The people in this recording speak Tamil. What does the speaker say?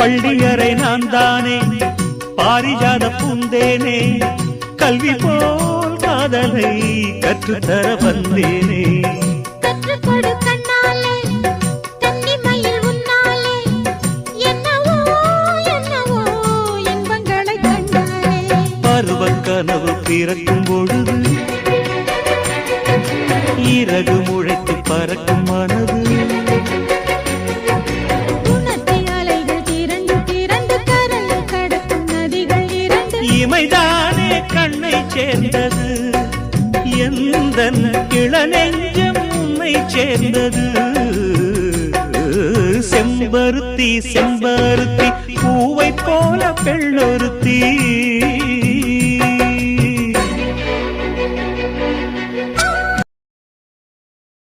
பள்ளியறை நான் தானே பாரிஜாத பூந்தேனே கல்வி போல் காதலை கற்றுத்தர வந்தேனே கற்றுக்கொடு கண்ணாலே கன்னிமயில் உன்னாலே என்னவோ என்னவோ இன்பங்களை கண்டாலே பருவக் கனவு பிறக்கும் பொழுது இறகு முளைத்து பறக்கும் மனது இமைதானே கண்ணை சேர்ந்தது எந்தன் இளநெஞ்சம் உன்னை சேர்ந்தது செம்பருத்தி செம்பருத்தி பூவை போல பெண்ணொருத்தி